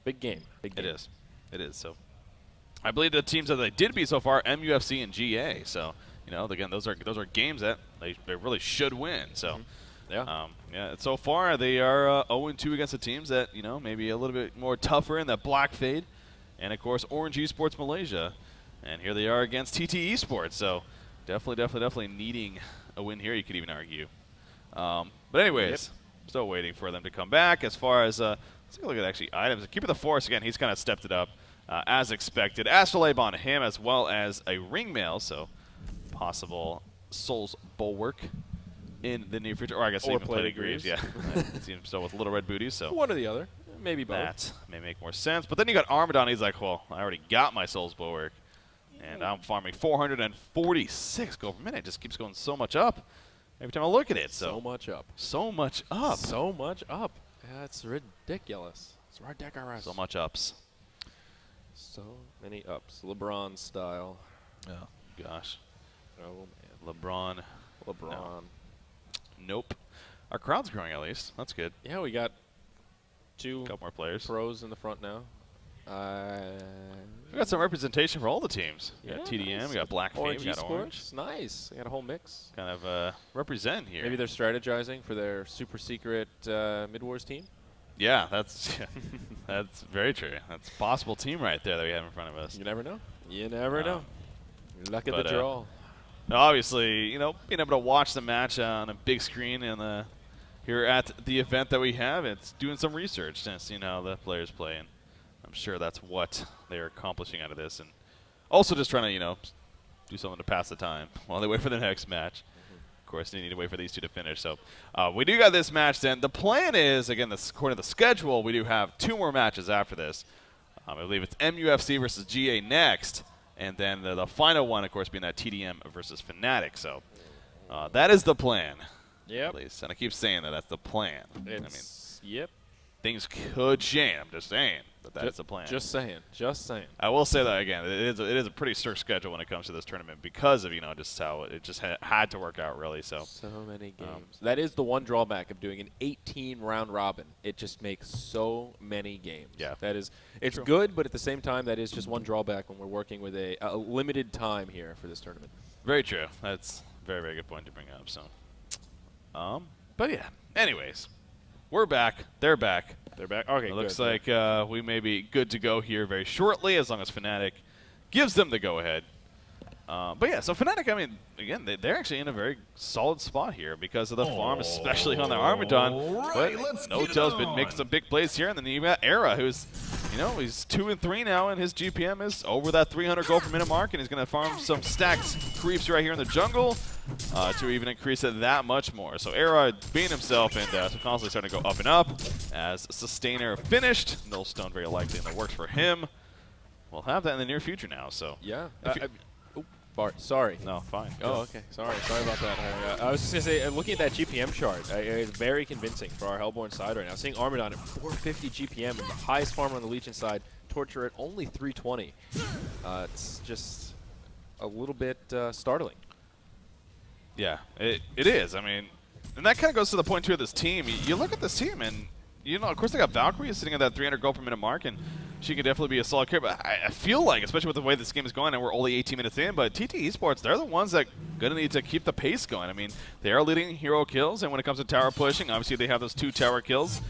big game. Big game. It is. It is. So, I believe the teams that they did beat so far, MUFC and GA. So, you know, again, those are games that they really should win. So, yeah. So far, they are 0-2 against the teams that, you know, maybe a little bit more tougher in that Black Fade, and of course Orange eSports Malaysia, and here they are against TteS eSports. So, definitely needing a win here. You could even argue. But anyways, still waiting for them to come back. As far as let's take a look at actually items. Keeper the Force again. He's kind of stepped it up as expected. Astrolabe on him as well as a ring mail. So. Possible Soul's Bulwark in the near future, or I guess even Plated Greaves. Yeah, it seems so with Little Red Booties. So one or the other, maybe both. That may make more sense. But then you got Armadon. He's like, well, I already got my Soul's Bulwark, and I'm farming 446 gold per minute. It just keeps going so much up every time I look at it. So much up. So much up. So much up. That's ridiculous. It's ridiculous. So much ups. So many ups. LeBron style. Oh gosh. Oh, man. LeBron. No. Nope. Our crowd's growing at least. That's good. Yeah, we got couple more players. Pros in the front now. We got some representation for all the teams. We got TDM, nice. we got Black Fade, we got Orange. Nice. We got a whole mix. Kind of represent here. Maybe they're strategizing for their super secret Mid-Wars team. Yeah, that's very true. That's a possible team right there that we have in front of us. You never know. You never know. Luck of the draw. Obviously, you know, being able to watch the match on a big screen and here at the event that we have, it's doing some research to see how the players play, and I'm sure that's what they're accomplishing out of this, and also just trying to, you know, do something to pass the time while they wait for the next match. Of course, they need to wait for these two to finish. So we do got this match then. The plan is, again, according to the schedule, we do have 2 more matches after this. I believe it's MUFC versus GA next. And then the final one, of course, being that TDM versus Fnatic. So that is the plan. Yep. At least. And I keep saying that that's the plan. Yep. things could change. I'm just saying that that's the plan. Just saying. Just saying. I will say that again. It is a pretty strict schedule when it comes to this tournament because of just how it just had to work out really. So many games. That is the one drawback of doing an 18 round robin. It just makes so many games. Yeah, it's good, but at the same time, that is just one drawback when we're working with a limited time here for this tournament. Very true. That's a very, very good point to bring up. So, but yeah. Anyways, we're back. They're back. They're back. Okay, it looks like we may be good to go here very shortly, as long as Fnatic gives them the go-ahead. But yeah, so Fnatic, I mean, again, they're actually in a very solid spot here because of the farm, especially on their Armadon. But NoTail's been making some big plays here, and then you got Era, who's, he's 2-3 now, and his GPM is over that 300 gold per minute mark, and he's going to farm some stacked creeps right here in the jungle to even increase it that much more. So Era being himself and so constantly starting to go up and up as Sustainer finished. Nullstone very likely in the works for him. We'll have that in the near future now. So yeah. Bart, sorry. No, fine. Oh, okay. Sorry about that. I was just going to say, looking at that GPM chart, it's very convincing for our Hellborn side right now. Seeing Armadon at 450 GPM and the highest farmer on the Legion side, Torture at only 320. It's just a little bit startling. Yeah, it is. I mean, and that kind of goes to the point, too, of this team. You look at this team, and, of course, they got Valkyrie sitting at that 300 gold per minute mark, and she could definitely be a solid carry. But I feel like, especially with the way this game is going, and we're only 18 minutes in, but TteS eSports, they're the ones that are going to need to keep the pace going. I mean, they are leading hero kills, and when it comes to tower pushing, obviously they have those 2 tower kills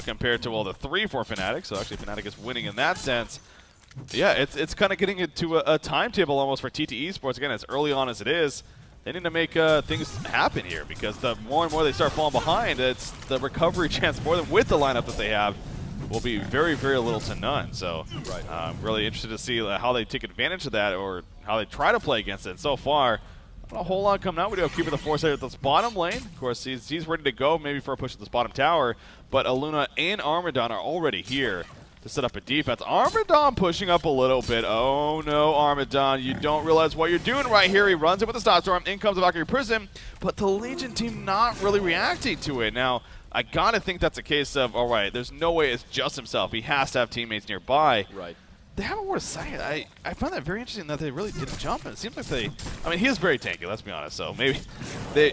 compared to, well, the 3 for Fnatic. So actually Fnatic is winning in that sense. Yeah, it's kind of getting into a timetable almost for TteS eSports. Again, as early on as it is, they need to make things happen here because the more and more they start falling behind, it's the recovery chance for them with the lineup that they have will be very, very little to none. So I'm really interested to see how they take advantage of that or how they try to play against it. And so far, not a whole lot coming out. We do have Keeper the Foresight at this bottom lane. Of course, he's ready to go maybe for a push at this bottom tower, but Aluna and Armadon are already here to set up a defense. Armadon pushing up a little bit. Oh no, Armadon, you don't realize what you're doing right here. He runs it with the Stop Storm. In comes the Valkyrie Prism, but the Legion team not really reacting to it. Now, I gotta think that's a case of, all right, there's no way it's just himself. He has to have teammates nearby. Right. They have a word of sight. I find that very interesting that they really didn't jump. And it seems like I mean, he is very tanky, let's be honest. So maybe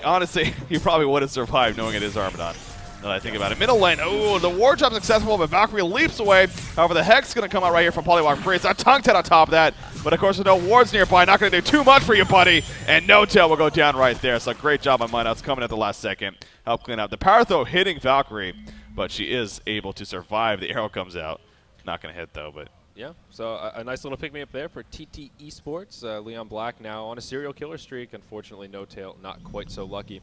honestly, he probably would have survived knowing it is Armadon. Now that I think about it. Middle lane, oh, the ward jump successful, but Valkyrie leaps away. However, the Hex is going to come out right here from Polywalk Free. It's a tongue tat on top of that. But of course, with no wards nearby, not going to do too much for you, buddy. And NoTail will go down right there. So great job on Mineouts coming at the last second. Help clean out. The power throw hitting Valkyrie, but she is able to survive. The arrow comes out. Not going to hit, though, but... Yeah, so a nice little pick-me-up there for TteS eSports. Leon Black now on a serial killer streak. Unfortunately, NoTail not quite so lucky.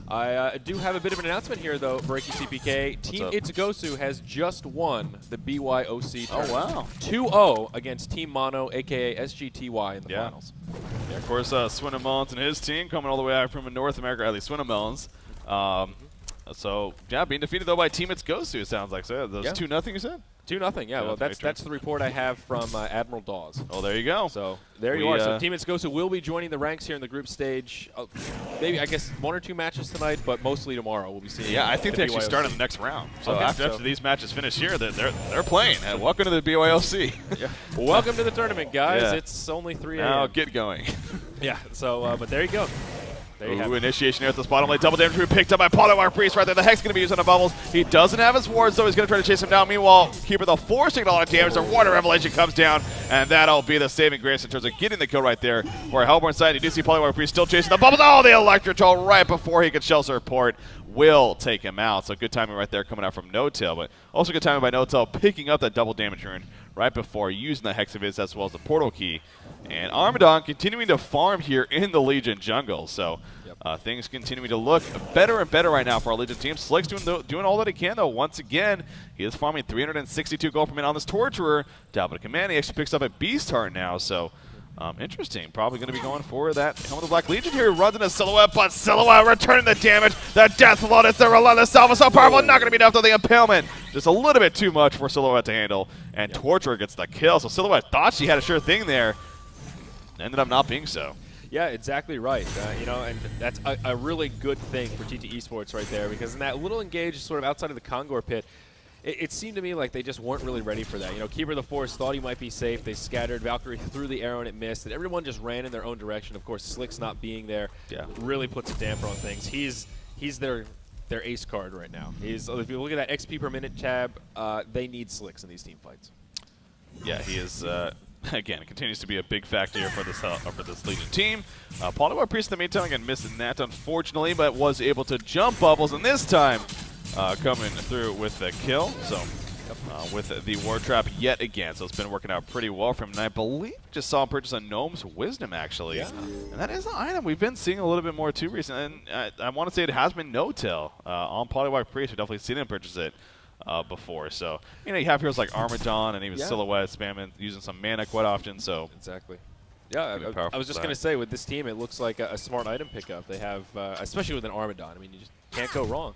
I do have a bit of an announcement here, though, Breaky CPK. Team Itsugosu has just won the BYOC tournament. Oh, wow. 2-0 against Team Mono, a.k.a. SGTY, in the finals. Yeah, of course, Swinnamelons and his team coming all the way out from North America, at least Swinnamelons. So, yeah, being defeated, though, by Team Itsugosu, it sounds like. So, those 2-0, you said? 2-0, yeah. Well, that's the report I have from Admiral Dawes. Oh, there you go. So there you are. So Team Itsugosu will be joining the ranks here in the group stage. Maybe, I guess, 1 or 2 matches tonight, but mostly tomorrow we'll be seeing. Yeah, I think they actually start in the next round. So after these matches finish here, they're playing. Welcome to the BYOC. Yeah. Welcome to the tournament, guys. Yeah. It's only 3 a.m. Now get going. Yeah. So, but there you go. Ooh, initiation here at this bottom lane. Double damage being picked up by Polywire Priest right there. The Hex going to be used on the bubbles. He doesn't have his wards, so he's going to try to chase him down. Meanwhile, Keeper the Force taking a lot of damage. The Water Revelation comes down, and that'll be the saving grace in terms of getting the kill right there. For a Hellborn side, you do see Polywire Priest still chasing the bubbles. Oh, the Electric Troll right before he could shell support will take him out. So good timing right there coming out from NoTail, but also good timing by NoTail picking up that double damage rune right before using the Hex of his as well as the portal key. And Armadon continuing to farm here in the Legion jungle. So things continuing to look better and better right now for our Legion team. Slick's doing all that he can, though. Once again, he is farming 362 gold per minute on this Torturer. Down command, he actually picks up a Beast Heart now. So interesting. Probably going to be going for that Helmet of the Black Legion here. Runs into Silhouette, but Silhouette returning the damage. The Death Lotus, the Relentless Salva, so powerful. Not going to be enough to the Impalement. Just a little bit too much for Silhouette to handle. And Torturer gets the kill. So Silhouette thought she had a sure thing there. Ended up not being so. Yeah, exactly right. And that's a really good thing for TteS eSports right there, because in that little engage sort of outside of the Kongor pit, it seemed to me like they just weren't really ready for that. You know, Keeper of the Forest thought he might be safe. They scattered. Valkyrie threw the arrow and it missed. And everyone just ran in their own direction. Of course, Slick's not being there really puts a damper on things. He's their ace card right now. If you look at that XP per minute tab, they need Slicks in these team fights. Yeah, he is. Again, it continues to be a big factor here for this Legion team. Polywog Priest in the meantime, again, missing that, unfortunately, but was able to jump Bubbles, and this time coming through with the kill. So with the Ward Trap yet again. So it's been working out pretty well from him. And I believe just saw him purchase a Gnome's Wisdom, actually. Yeah. And that is an item we've been seeing a little bit more, too, recently. And I want to say it has been no-tail on Polywog Priest. We've definitely seen him purchase it before. So, you know, you have heroes like Armadon and even Silhouette spamming, using some mana quite often. So exactly. Yeah, I was just going to say, with this team, it looks like a smart item pickup. They have, especially with an Armadon, I mean, you just can't go wrong.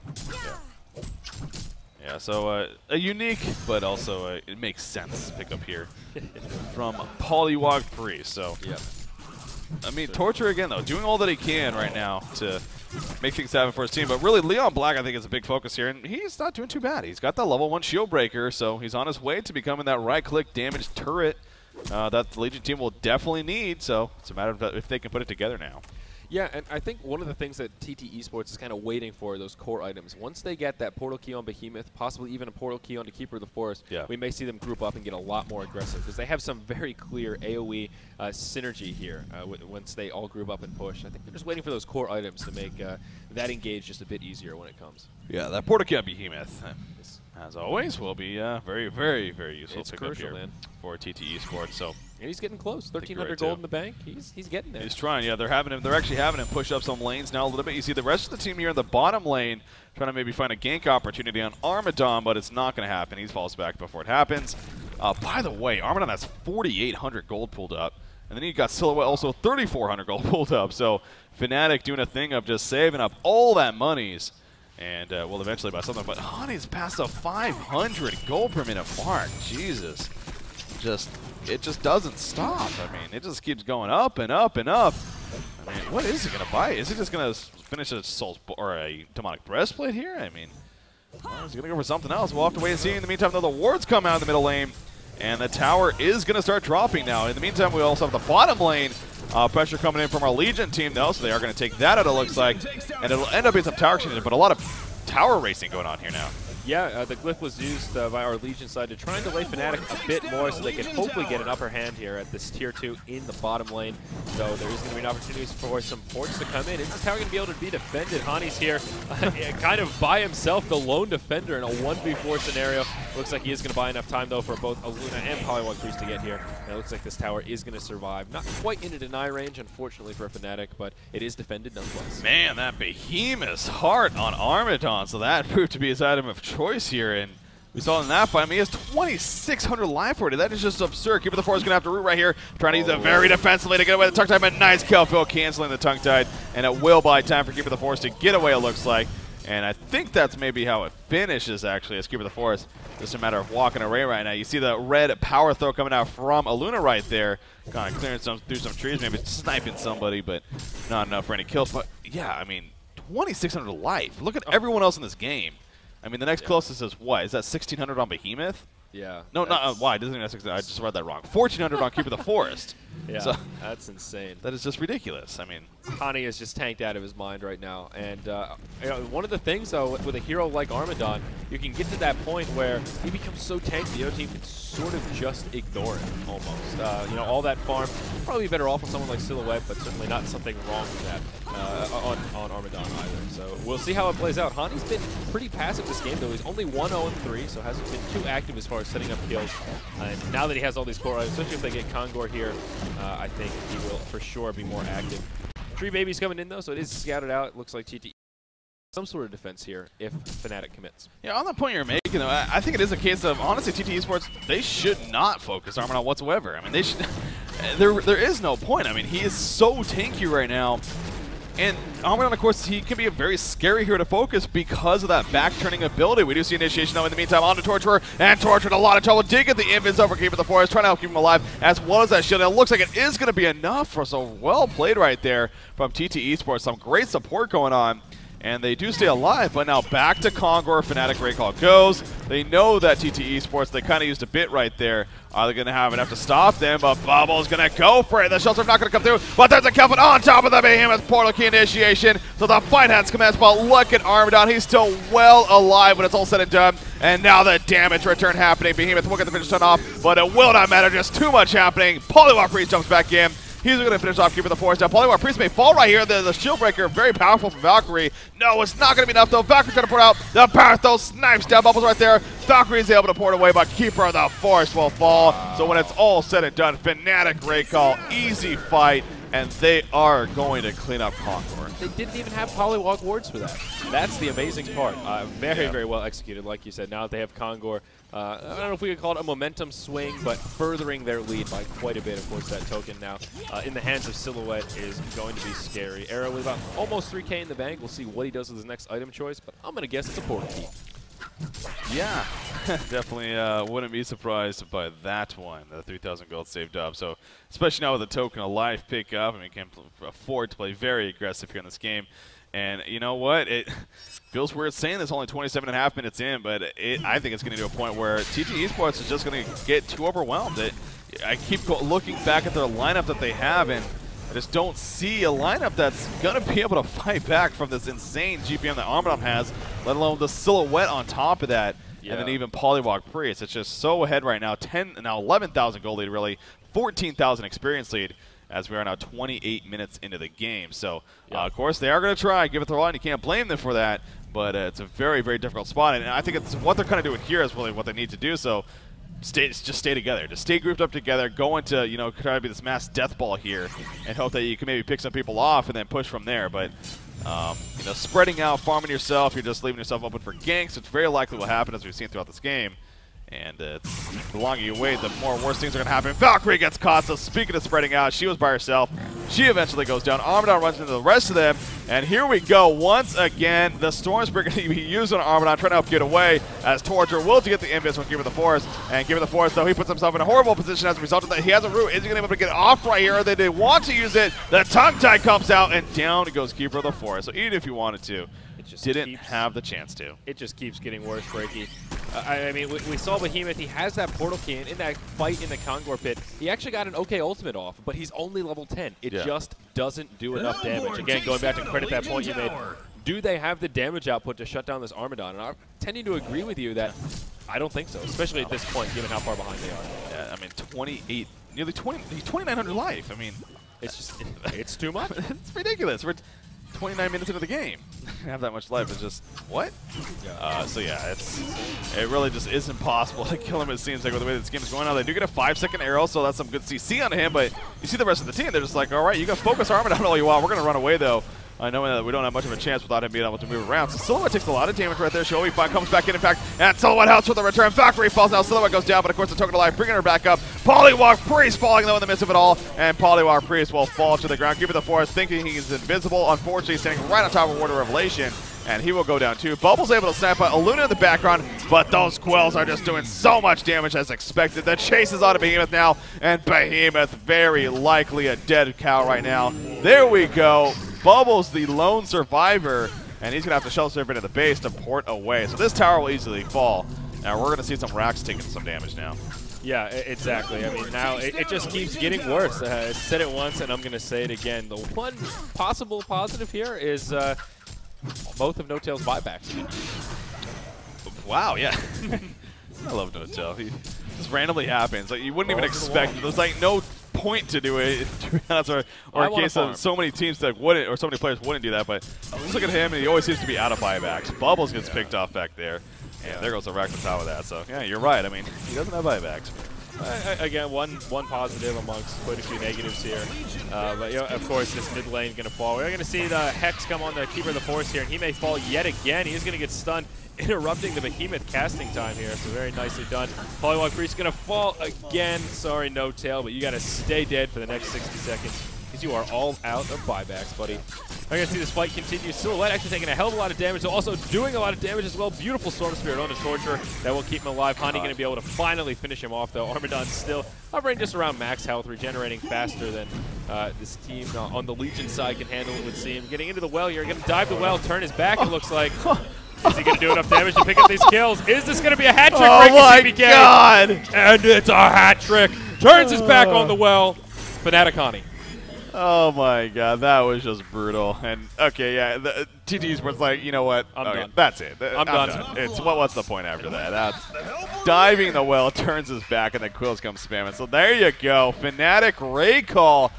Yeah, so a unique, but also it makes sense pickup here from Polywog Priest. So, I mean, Torture again, though, doing all that he can right now to make things happen for his team. But really, Leon Black, I think, is a big focus here, and he's not doing too bad. He's got that level 1 shield breaker, so he's on his way to becoming that right-click damage turret that the Legion team will definitely need. So it's a matter of if they can put it together now. Yeah, and I think one of the things that TT Esports is kind of waiting for are those core items. Once they get that portal key on Behemoth, possibly even a portal key onto Keeper of the Forest, we may see them group up and get a lot more aggressive, because they have some very clear AoE synergy here once they all group up and push. I think they're just waiting for those core items to make that engage just a bit easier when it comes. Yeah, that portal key on Behemoth, as always, will be very, very, very useful pickup here for TT Esports. So. And he's getting close. 1,300 gold in the bank. He's getting there. He's trying. Yeah, they're actually having him push up some lanes now a little bit. You see the rest of the team here in the bottom lane trying to maybe find a gank opportunity on Armadon, but it's not going to happen. He falls back before it happens. By the way, Armadon has 4,800 gold pulled up. And then you got Silhouette also 3,400 gold pulled up. So Fnatic doing a thing of just saving up all that monies. And we'll eventually buy something. But Honey's past the 500 gold per minute mark. Jesus. It just doesn't stop. I mean, it just keeps going up and up and up. I mean, what is he going to buy? Is he just going to finish a Soul's or a Demonic Breastplate here? I mean, well, he's going to go for something else. We'll have to wait and see. In the meantime, though, the wards come out in the middle lane, and the tower is going to start dropping now. In the meantime, we also have the bottom lane pressure coming in from our Legion team, though, so they are going to take that out, it looks like. And it'll end up being some tower exchanges, but a lot of tower racing going on here now. Yeah, the glyph was used by our Legion side to try and delay Fnatic a bit more so they can hopefully get an upper hand here at this tier 2 in the bottom lane. So there is going to be an opportunity for some ports to come in. Is this tower going to be able to be defended? Hani's here kind of by himself, the lone defender in a 1v4 scenario. Looks like he is going to buy enough time, though, for both Aluna and Polywog Priest to get here. And it looks like this tower is going to survive. Not quite into deny range, unfortunately, for Fnatic, but it is defended nonetheless. Man, that Behemoth's heart on Armadon, so that proved to be his item of choice here, and we saw in that fight, I mean, he has 2,600 life already. That is just absurd. Keeper of the Forest is going to have to root right here, trying to use it very defensively to get away with the Tongue Tide, but nice kill, Phil canceling the Tongue Tide, and it will buy time for Keeper of the Forest to get away, it looks like. And I think that's maybe how it finishes, actually, as Keeper of the Forest. Just a matter of walking away right now. You see the red power throw coming out from Aluna right there, kind of clearing through some trees, maybe sniping somebody, but not enough for any kills. But, yeah, I mean, 2,600 life. Look at everyone else in this game. I mean, the next closest is what? Is that 1,600 on Behemoth? Yeah. No, not why? Doesn't even have 1,600. I just read that wrong. 1,400 on Keeper of the Forest. Yeah, so, that's insane. That is just ridiculous. I mean, Hani is just tanked out of his mind right now. And you know, one of the things, though, with a hero like Armadon, you can get to that point where he becomes so tanked, the other team can sort of just ignore it, almost. You know, all that farm, probably better off with someone like Silhouette, but certainly not something wrong with that on Armadon either. So we'll see how it plays out. Hani's been pretty passive this game, though. He's only 1-0-3, so hasn't been too active as far as setting up kills. And now that he has all these core items, especially if they get Kongor here, I think he will for sure be more active. Tree Baby's coming in, though, so it is scouted out. It looks like TT some sort of defense here if Fnatic commits. Yeah, on the point you're making, though, I think it is a case of, honestly, TT Esports, they should not focus Armadon whatsoever. I mean, they should. There is no point. I mean, he is so tanky right now. And Armadon, of course, he can be a very scary hero to focus because of that back-turning ability. We do see initiation, though, in the meantime, on to Torturer, and Torturer in a lot of trouble. Did get the invis over Keeper of the Forest, trying to help keep him alive, as well as that shield. And it looks like it is going to be enough for so well played right there from TT Esports. Some great support going on. and they do stay alive, but now back to Kongor. Fnatic Great Call goes. They know that TteS eSports, they kind of used a bit right there. Are they going to have enough to stop them? But Bubble's going to go for it. The shelter's not going to come through, but there's a Kelvin on top of the Behemoth portal key initiation. So the fight has commenced, but look at Armadon. He's still well alive when it's all said and done. And now the damage return happening. Behemoth will get the finish turn off, but it will not matter. Just too much happening. Polywalk Priest jumps back in. He's going to finish off Keeper of the Forest. Now, Polywalk Priest may fall right here. The shield breaker, very powerful from Valkyrie. No, it's not going to be enough, though. Valkyrie trying to port out. The Parathos snipes down. Bubbles right there. Valkyrie is able to port away, but Keeper of the Forest will fall. So when it's all said and done, Fnatic Great Call, easy fight, and they are going to clean up Kongor. They didn't even have Polywalk wards for that. That's the amazing part. Very well executed, like you said. Now that they have Kongor, I don't know if we could call it a momentum swing, but furthering their lead by quite a bit. Of course, that token now in the hands of Silhouette is going to be scary. Arrow with about almost 3K in the bank. We'll see what he does with his next item choice, but I'm going to guess it's a portal key. Yeah, definitely wouldn't be surprised by that one. The 3,000 gold saved up. So, especially now with the token of life pick up, I mean, can afford to play very aggressive here in this game. And you know what? It feels weird saying this only 27.5 minutes in, but I think it's going to do a point where TteS eSports is just going to get too overwhelmed. I keep looking back at their lineup that they have, and I just don't see a lineup that's going to be able to fight back from this insane GPM that Armadon has, let alone the Silhouette on top of that, and then even Polywalk Priest. It's just so ahead right now. 11,000 gold lead, really, 14,000 experience lead, as we are now 28 minutes into the game. So, of course, they are going to try, give it their all, and you can't blame them for that, but it's a very difficult spot, and I think it's what they're kind of doing here is really what they need to do. So, just stay together. Just stay grouped up together, go into, try to be this mass death ball here, and hope that you can maybe pick some people off and then push from there. But, spreading out, farming yourself, you're just leaving yourself open for ganks. It's very likely will happen, as we've seen throughout this game. And the longer you wait, the more worse things are going to happen. Valkyrie gets caught, so speaking of spreading out, she was by herself. She eventually goes down. Armadon runs into the rest of them. And here we go once again. The Stormspear going to be used on Armadon, trying to help get away, as Torture will to get the invis from Keeper of the Forest. And Keeper of the Forest, though, he puts himself in a horrible position as a result of that. He has a root. Is he going to be able to get off right here? They want to use it. The tongue tie comes out, and down goes Keeper of the Forest. So even if you wanted to, didn't have the chance to. It just keeps getting worse, Breaky. I mean, we saw Behemoth. He has that portal key, and in that fight in the Kongor pit, he actually got an okay ultimate off, but he's only level 10. It just doesn't do enough damage. Again, going back to credit that point you made, do they have the damage output to shut down this Armadon? And I'm tending to agree with you that I don't think so, especially at this point, given how far behind they are. Yeah, I mean, 28, nearly 2,900 life. I mean, it's just, it's too much. It's ridiculous. We're 29 minutes into the game. Have that much life is just what? So yeah, it really just isn't possible to kill him. It seems like with the way this game is going on. They do get a 5-second arrow, so that's some good CC on him. But you see the rest of the team, they're just like, all right, you can focus Armadon all you want. We're gonna run away though. Knowing that we don't have much of a chance without him being able to move around. So Silhouette takes a lot of damage right there. Shoei comes back in fact, and Silhouette helps with the return. Valkyrie falls now. Silhouette goes down, but of course the token of life bringing her back up. Polywalk Priest falling though in the midst of it all, and Polywalk Priest will fall to the ground. Keeper of the Forest thinking he's invisible. Unfortunately, standing right on top of Word of Revelation, and he will go down too. Bubble's able to snap out Luna in the background, but those Quells are just doing so much damage as expected. The chase is on to Behemoth now, and Behemoth very likely a dead cow right now. There we go. Bubble's the lone survivor, and he's going to have to shell surf into the base to port away. So this tower will easily fall. Now we're going to see some racks taking some damage now. Yeah, exactly. I mean, now it just keeps getting worse. I said it once, and I'm going to say it again. The one possible positive here is both of No-Tail's buybacks. Wow, yeah. I love No-Tail. He just randomly happens. Like, you wouldn't even expect it. There's like no point to do it, to be honest, or in case of so many teams that wouldn't, or so many players wouldn't do that. But just look at him, and he always seems to be out of buybacks. Bubbles gets picked off back there, and there goes the rack on top of that. So yeah, you're right. I mean, he doesn't have buybacks. Again, one positive amongst quite a few negatives here. But of course, this mid lane going to fall. We're going to see the Hex come on the Keeper of the Forest here, and he may fall yet again. He's going to get stunned, interrupting the Behemoth casting time here. So very nicely done. Polywalk Priest going to fall again. Sorry, No-Tail, but you got to stay dead for the next 60 seconds because you are all out of buybacks, buddy. I'm going to see this fight continue. Silhouette actually taking a hell of a lot of damage, so also doing a lot of damage as well. Beautiful Storm Spirit on the Torture that will keep him alive. Hani going to be able to finally finish him off, though. Armadon's still hovering just around max health, regenerating faster than this team on the Legion side can handle, it would seem. Getting into the well here, going to dive the well, turn his back, it looks like. Is he going to do enough damage to pick up these kills? Is this going to be a hat trick? Oh my God! And it's a hat trick. Turns his back on the well. Fnatic Hani. Oh my God, that was just brutal. And okay, yeah, the TteS was like, you know what? I'm done. That's it. I'm done. It's what's the point after that? That's diving the well, turns his back, and then Quills comes spamming. So there you go, Fnatic Ray Call,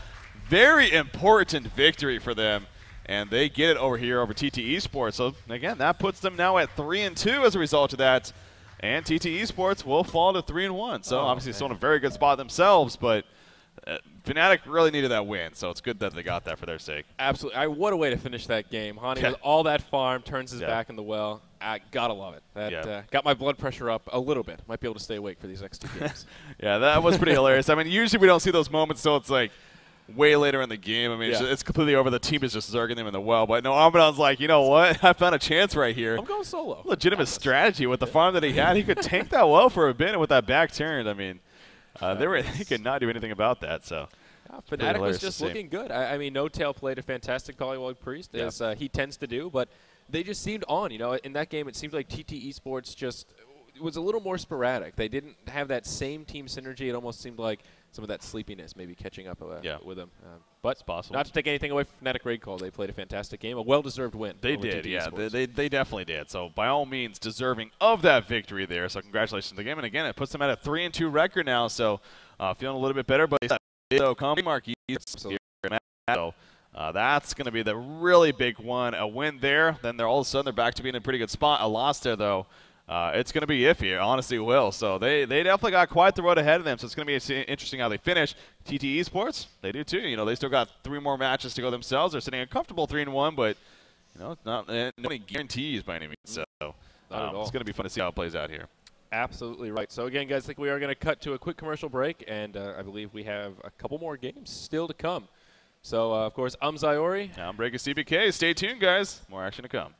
very important victory for them, and they get it over here over TT Esports. So again, that puts them now at 3-2 as a result of that, and TT Esports will fall to 3-1. So obviously still in a very good spot themselves, but. Fnatic really needed that win, so it's good that they got that for their sake. Absolutely. What a way to finish that game. Hani with all that farm, turns his back in the well. I gotta love it. That got my blood pressure up a little bit. Might be able to stay awake for these next 2 games. Yeah, that was pretty hilarious. I mean, usually we don't see those moments, so it's like way later in the game. I mean, it's completely over. The team is just zerging them in the well. But no, Armadon's like, you know what? I found a chance right here. I'm going solo. Legitimate strategy with the farm that he had. He could tank that well for a bit, and with that back turned, I mean, they could not do anything about that. So. Fnatic was just looking good. I mean, No Tail played a fantastic Polywog Priest, as he tends to do, but they just seemed on. You know, in that game, it seemed like TT Esports just was a little more sporadic. They didn't have that same team synergy. It almost seemed like some of that sleepiness maybe catching up with them. But it's possible. Not to take anything away from Fnatic Raid Call. They played a fantastic game, a well-deserved win. They did, they definitely did. So by all means, deserving of that victory there. So congratulations to the game. And again, it puts them at a 3-2 record now. So feeling a little bit better, but. So marquee. So that's going to be the really big one. A win there, then they're all of a sudden they're back to being in a pretty good spot. A loss there though, it's going to be iffy. Honestly, will. So they definitely got quite the road ahead of them. So it's going to be interesting how they finish. TT Esports, they do too. You know, they still got 3 more matches to go themselves. They're sitting a comfortable 3-1, but you know, not any guarantees by any means. So it's going to be fun to see how it plays out here. Absolutely right. So again, guys, I think we are going to cut to a quick commercial break, and I believe we have a couple more games still to come. So, of course, I'm Zyori. I'm Breaker CBK. Stay tuned, guys. More action to come.